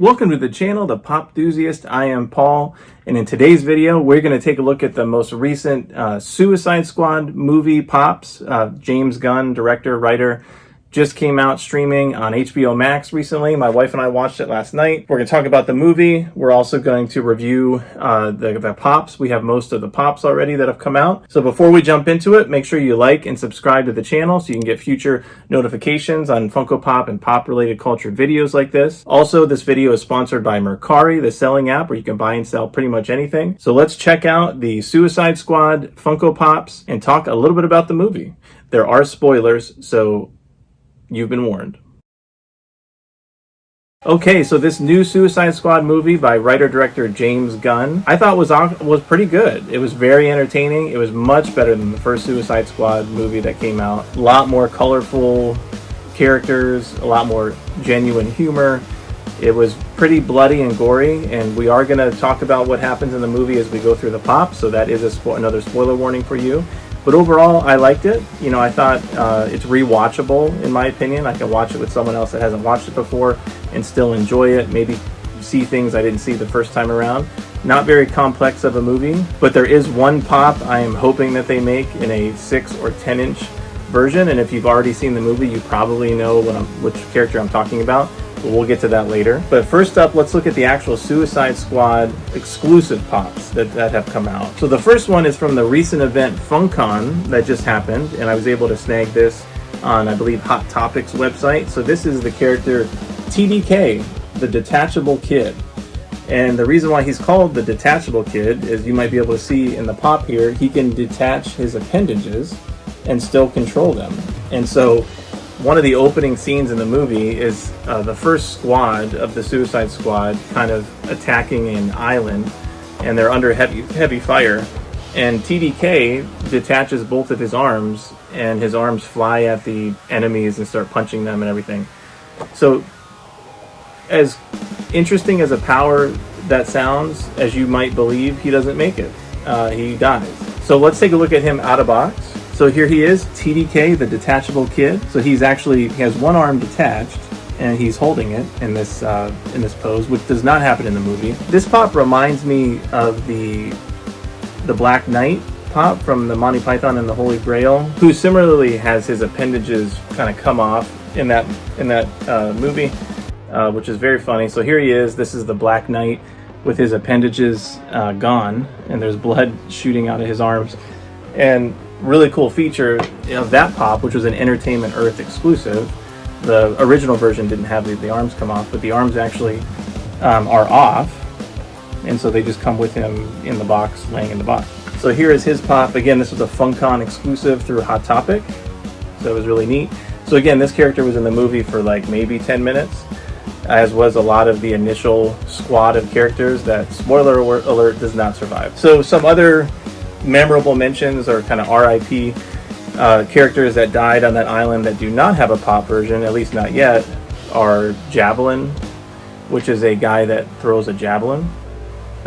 Welcome to the channel, The Pop Enthusiast. I am Paul, and in today's video, we're going to take a look at the most recent Suicide Squad movie pops. James Gunn, director, writer, just came out streaming on HBO Max recently. My wife and I watched it last night. We're going to talk about the movie. We're also going to review the pops. We have most of the pops already that have come out. So before we jump into it, make sure you like and subscribe to the channel so you can get future notifications on Funko Pop and pop-related culture videos like this. Also, this video is sponsored by Mercari, the selling app where you can buy and sell pretty much anything. So let's check out the Suicide Squad Funko Pops and talk a little bit about the movie. There are spoilers, so you've been warned. Okay, so this new Suicide Squad movie by writer-director James Gunn, I thought was pretty good. It was very entertaining. It was much better than the first Suicide Squad movie that came out. A lot more colorful characters, a lot more genuine humor. It was pretty bloody and gory, and we are going to talk about what happens in the movie as we go through the pop, so that is another spoiler warning for you. But overall, I liked it. You know, I thought it's rewatchable, in my opinion. I can watch it with someone else that hasn't watched it before and still enjoy it, maybe see things I didn't see the first time around. Not very complex of a movie, but there is one pop I am hoping that they make in a 6 or 10 inch version, and if you've already seen the movie, you probably know which character I'm talking about. But we'll get to that later. But first up, let's look at the actual Suicide Squad exclusive pops that have come out. So the first one is from the recent event FunCon that just happened, and I was able to snag this on, I believe, Hot Topics website. So this is the character TDK, the Detachable Kid. And the reason why he's called the Detachable Kid is, you might be able to see in the pop here, he can detach his appendages and still control them. And so one of the opening scenes in the movie is the first squad of the Suicide Squad kind of attacking an island, and they're under heavy fire, and TDK detaches both of his arms, and his arms fly at the enemies and start punching them and everything. So as interesting as a power that sounds, as you might believe, he doesn't make it. He dies. So let's take a look at him out of box. So here he is, TDK, the Detachable Kid. So he has one arm detached, and he's holding it in this pose, which does not happen in the movie. This pop reminds me of the Black Knight pop from the Monty Python and the Holy Grail, who similarly has his appendages kind of come off in that movie, which is very funny. So here he is. This is the Black Knight with his appendages gone, and there's blood shooting out of his arms. And really cool feature of that pop, which was an Entertainment Earth exclusive. The original version didn't have the arms come off, but the arms actually are off, and so they just come with him in the box, laying in the box. So here is his pop. Again, this was a FunCon exclusive through Hot Topic, so it was really neat. So again, this character was in the movie for like maybe 10 minutes, as was a lot of the initial squad of characters that, spoiler alert, does not survive. So some other memorable mentions, or kind of RIP characters that died on that island that do not have a pop version, at least not yet, are Javelin, which is a guy that throws a javelin.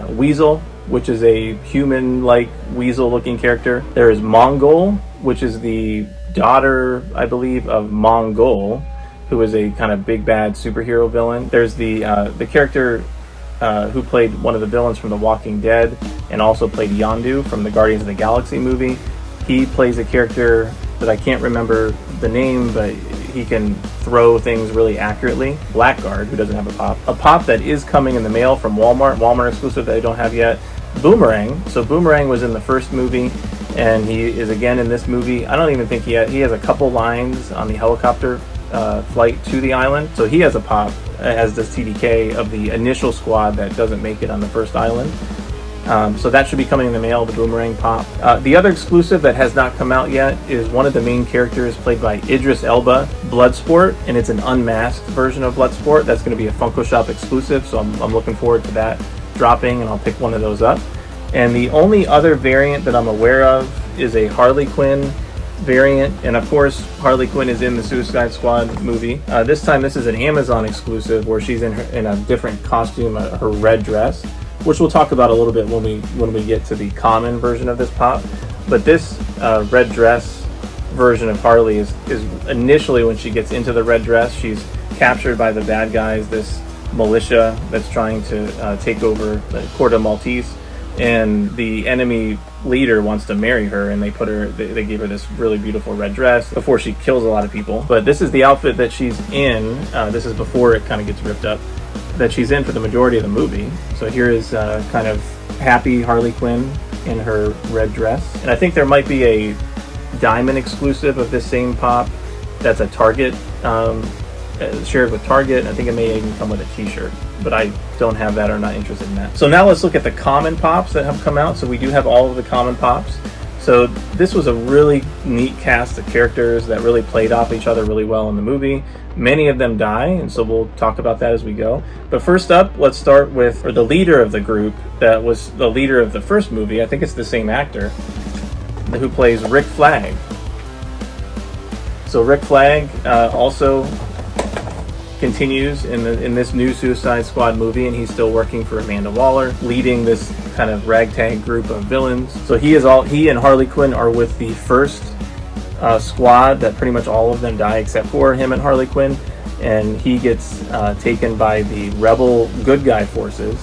Weasel, which is a human-like weasel-looking character. There is Mongol, which is the daughter, I believe, of Mongol, who is a kind of big bad superhero villain. There's the character who played one of the villains from The Walking Dead and also played Yondu from the Guardians of the Galaxy movie. He plays a character that I can't remember the name, but he can throw things really accurately. Blackguard, who doesn't have a pop. A pop that is coming in the mail from Walmart exclusive that I don't have yet. Boomerang. So Boomerang was in the first movie, and he is again in this movie. I don't even think he has a couple lines on the helicopter flight to the island. So he has a pop, as does TDK, of the initial squad that doesn't make it on the first island. So that should be coming in the mail, the Boomerang pop. The other exclusive that has not come out yet is one of the main characters played by Idris Elba, Bloodsport, and it's an unmasked version of Bloodsport. That's going to be a Funko Shop exclusive, so I'm looking forward to that dropping, and I'll pick one of those up. And the only other variant that I'm aware of is a Harley Quinn variant, and of course Harley Quinn is in the Suicide Squad movie. This time this is an Amazon exclusive where she's in a different costume, her red dress, which we'll talk about a little bit when we get to the common version of this pop. But this red dress version of Harley is initially, when she gets into the red dress, she's captured by the bad guys, this militia that's trying to take over the Corto Maltese, and the enemy leader wants to marry her, and they gave her this really beautiful red dress before she kills a lot of people. But this is the outfit that she's in. This is before it kind of gets ripped up, that she's in for the majority of the movie. So here is kind of happy Harley Quinn in her red dress. And I think there might be a Diamond exclusive of this same pop that's a Target, shared with Target. I think it may even come with a t-shirt, but I don't have that or not interested in that. So now let's look at the common pops that have come out. So we do have all of the common pops. So this was a really neat cast of characters that really played off each other really well in the movie. Many of them die, and so we'll talk about that as we go. But first up, let's start with the leader of the group that was the leader of the first movie. I think it's the same actor who plays Rick Flag. So Rick Flag also continues in this new Suicide Squad movie, and he's still working for Amanda Waller, leading this kind of ragtag group of villains. So he and Harley Quinn are with the first squad that pretty much all of them die except for him and Harley Quinn, and he gets taken by the rebel good guy forces,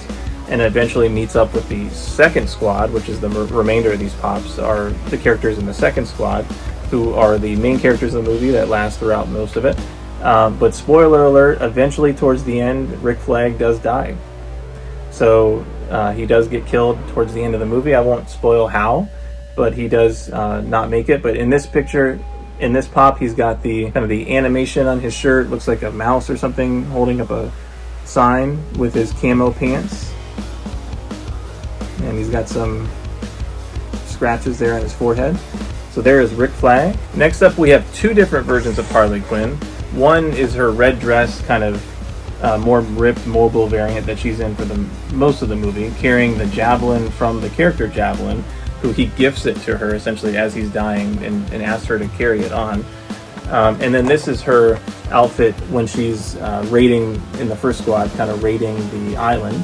and eventually meets up with the second squad, which is the remainder of these pops are the characters in the second squad, who are the main characters of the movie that last throughout most of it. But spoiler alert, eventually towards the end, Rick Flag does die. So he does get killed towards the end of the movie. I won't spoil how, but he does not make it. But in this picture, in this pop, he's got the kind of the animation on his shirt. Looks like a mouse or something holding up a sign with his camo pants. And he's got some scratches there on his forehead. So there is Rick Flag. Next up, we have two different versions of Harley Quinn. One is her red dress, kind of more ripped, mobile variant that she's in for the most of the movie, carrying the javelin from the character Javelin, who he gifts it to her essentially as he's dying and asks her to carry it on. And then this is her outfit when she's raiding in the first squad, kind of raiding the island.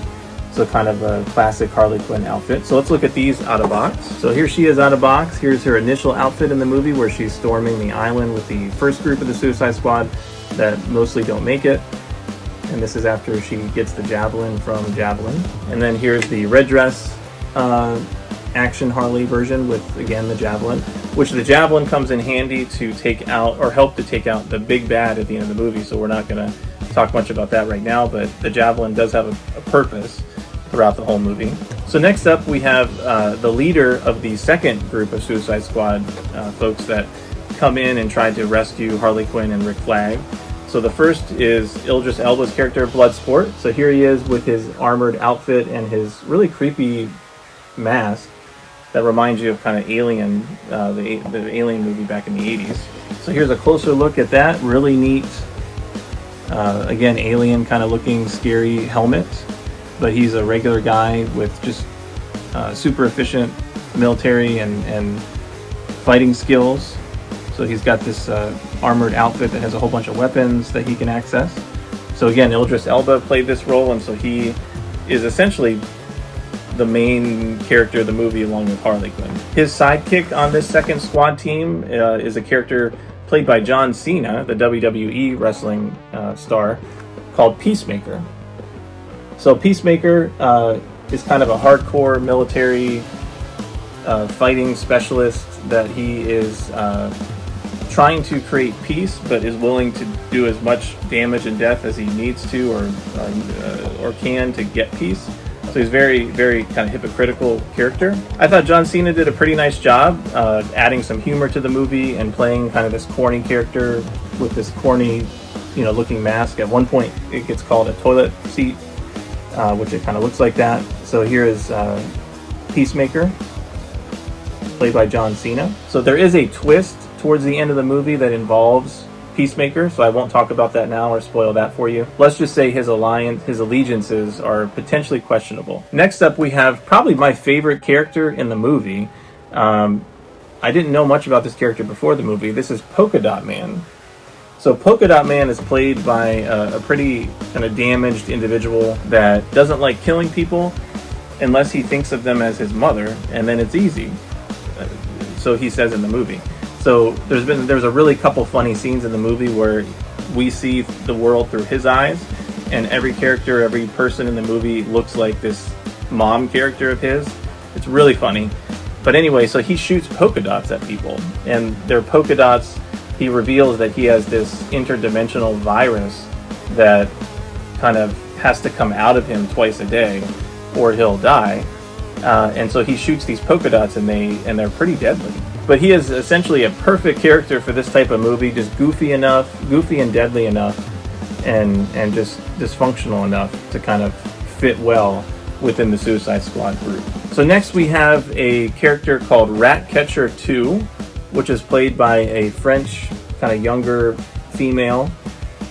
So kind of a classic Harley Quinn outfit. So let's look at these out of box. So here she is out of box. Here's her initial outfit in the movie where she's storming the island with the first group of the Suicide Squad that mostly don't make it. And this is after she gets the javelin from Javelin. And then here's the red dress action Harley version with, again, the javelin, which the javelin comes in handy to take out or help to take out the big bad at the end of the movie. So we're not going to talk much about that right now, but the javelin does have a purpose throughout the whole movie. So next up we have the leader of the second group of Suicide Squad folks that come in and try to rescue Harley Quinn and Rick Flag. So the first is Idris Elba's character Bloodsport. So here he is with his armored outfit and his really creepy mask that reminds you of kind of Alien, the Alien movie back in the 80s. So here's a closer look at that. Really neat, again, Alien kind of looking scary helmet. But he's a regular guy with just super efficient military and fighting skills. So he's got this armored outfit that has a whole bunch of weapons that he can access. So again, Idris Elba played this role, and so he is essentially the main character of the movie along with Harley Quinn. His sidekick on this second squad team is a character played by John Cena, the WWE wrestling star, called Peacemaker. So Peacemaker is kind of a hardcore military fighting specialist that he is trying to create peace, but is willing to do as much damage and death as he needs to or can to get peace. So he's very, very kind of hypocritical character. I thought John Cena did a pretty nice job adding some humor to the movie and playing kind of this corny character with this corny, looking mask. At one point, it gets called a toilet seat, which it kind of looks like that. So here is Peacemaker, played by John Cena. So there is a twist towards the end of the movie that involves Peacemaker, so I won't talk about that now or spoil that for you. Let's just say his allegiances are potentially questionable. Next up, we have probably my favorite character in the movie. I didn't know much about this character before the movie. This is Polka Dot Man. So Polka Dot Man is played by a pretty kind of damaged individual that doesn't like killing people unless he thinks of them as his mother, and then it's easy. So he says in the movie. So there's a really couple funny scenes in the movie where we see the world through his eyes, and every character, every person in the movie looks like this mom character of his. It's really funny. But anyway, so he shoots polka dots at people, and they're polka dots. He reveals that he has this interdimensional virus that kind of has to come out of him twice a day or he'll die. And so he shoots these polka dots, and they're pretty deadly. But he is essentially a perfect character for this type of movie, just goofy and deadly enough, and just dysfunctional enough to kind of fit well within the Suicide Squad group. So next we have a character called Ratcatcher 2, which is played by a French kind of younger female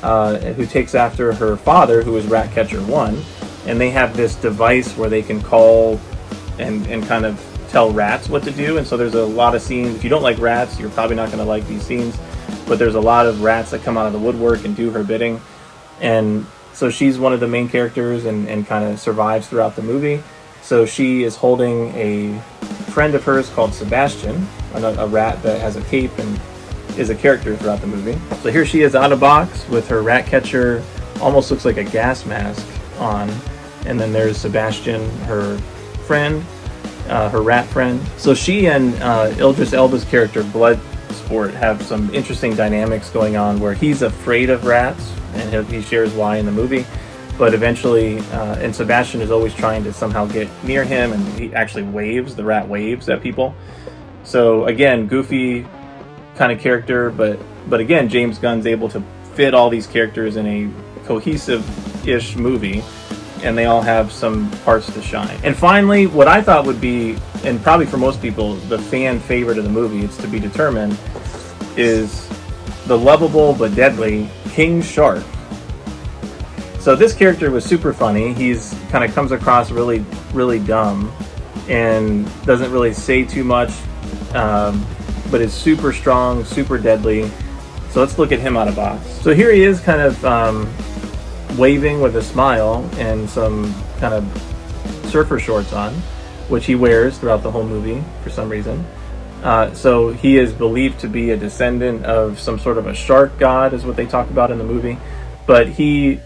who takes after her father, who is Ratcatcher 1, and they have this device where they can call and kind of tell rats what to do. And so there's a lot of scenes. If you don't like rats, you're probably not going to like these scenes, but there's a lot of rats that come out of the woodwork and do her bidding. And so she's one of the main characters and kind of survives throughout the movie. So she is holding a friend of hers called Sebastian, a rat that has a cape and is a character throughout the movie. So here she is out of box with her rat catcher, almost looks like a gas mask on. And then there's Sebastian, her friend, her rat friend. So she and Idris Elba's character Bloodsport have some interesting dynamics going on, where he's afraid of rats, and he shares why in the movie. But eventually, and Sebastian is always trying to somehow get near him, and he actually waves, the rat waves at people. So again, goofy kind of character, but again, James Gunn's able to fit all these characters in a cohesive-ish movie, and they all have some parts to shine. And finally, what I thought would be, and probably for most people, the fan favorite of the movie, it's to be determined, is the lovable but deadly King Shark. So this character was super funny. He's kind of comes across really, really dumb and doesn't really say too much, but is super strong, super deadly. So let's look at him out of box. So here he is, kind of waving with a smile and some kind of surfer shorts on, which he wears throughout the whole movie for some reason. So he is believed to be a descendant of some sort of a shark god, is what they talk about in the movie. But he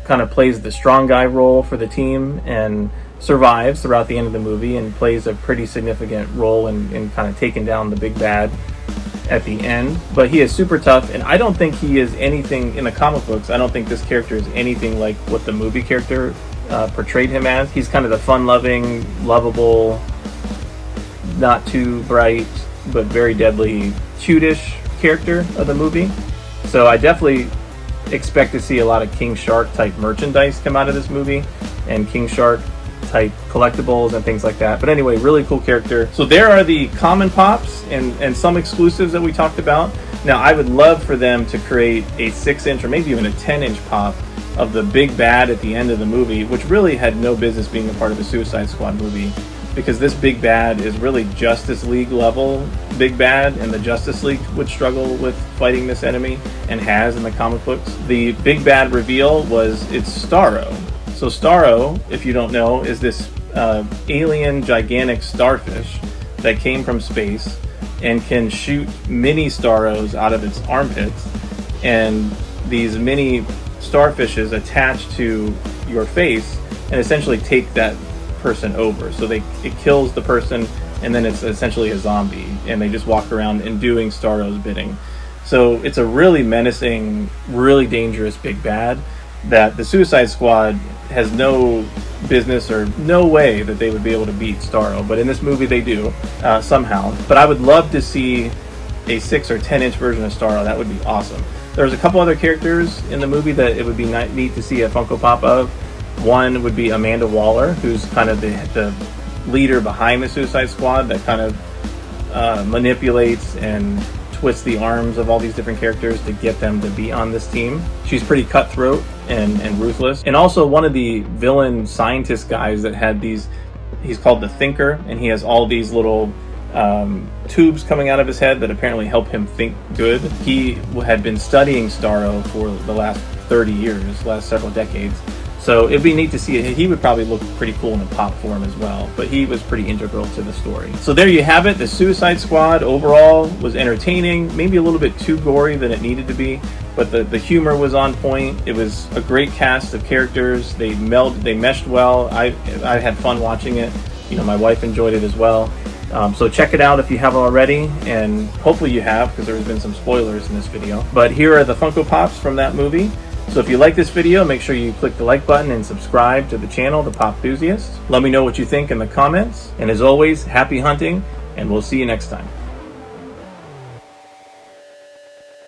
kind of plays the strong guy role for the team and survives throughout the end of the movie and plays a pretty significant role in kind of taking down the big bad at the end. But he is super tough, and I don't think he is anything in the comic books. I don't think this character is anything like what the movie character portrayed him as. He's kind of the fun-loving, lovable, not too bright, but very deadly, cute-ish character of the movie. So I definitely expect to see a lot of King Shark type merchandise come out of this movie, and King Shark type collectibles and things like that. But anyway, really cool character. So there are the common pops and some exclusives that we talked about. Now I would love for them to create a 6-inch or maybe even a 10-inch pop of the big bad at the end of the movie, which really had no business being a part of the Suicide Squad movie, because this big bad is really Justice League level big bad, and the Justice League would struggle with fighting this enemy, and has in the comic books. The big bad reveal was it's Starro. So Starro, if you don't know, is this alien gigantic starfish that came from space and can shoot mini Starros out of its armpits, and these mini starfishes attach to your face and essentially take that person over. So it kills the person, and then it's essentially a zombie, and they just walk around and doing Starro's bidding. So it's a really menacing, really dangerous big bad that the Suicide Squad has no business or no way that they would be able to beat Starro, but in this movie they do somehow. But I would love to see a 6 or 10-inch version of Starro. That would be awesome. There's a couple other characters in the movie that it would be neat to see a Funko Pop of. One would be Amanda Waller, who's kind of the leader behind the Suicide Squad that kind of manipulates and twists the arms of all these different characters to get them to be on this team. She's pretty cutthroat and ruthless. And also one of the villain scientist guys that had these, he's called the Thinker, and he has all these little tubes coming out of his head that apparently help him think good. He had been studying Starro for the last 30 years, last several decades. So it'd be neat to see it. He would probably look pretty cool in a pop form as well, but he was pretty integral to the story. So there you have it. The Suicide Squad overall was entertaining, maybe a little bit too gory than it needed to be, but the humor was on point. It was a great cast of characters. They meshed well. I had fun watching it. You know, my wife enjoyed it as well. So check it out if you haven't already, and hopefully you have, because there's been some spoilers in this video. But here are the Funko Pops from that movie. So if you like this video, make sure you click the like button and subscribe to the channel, The Pop Enthusiast. Let me know what you think in the comments. And as always, happy hunting, and we'll see you next time.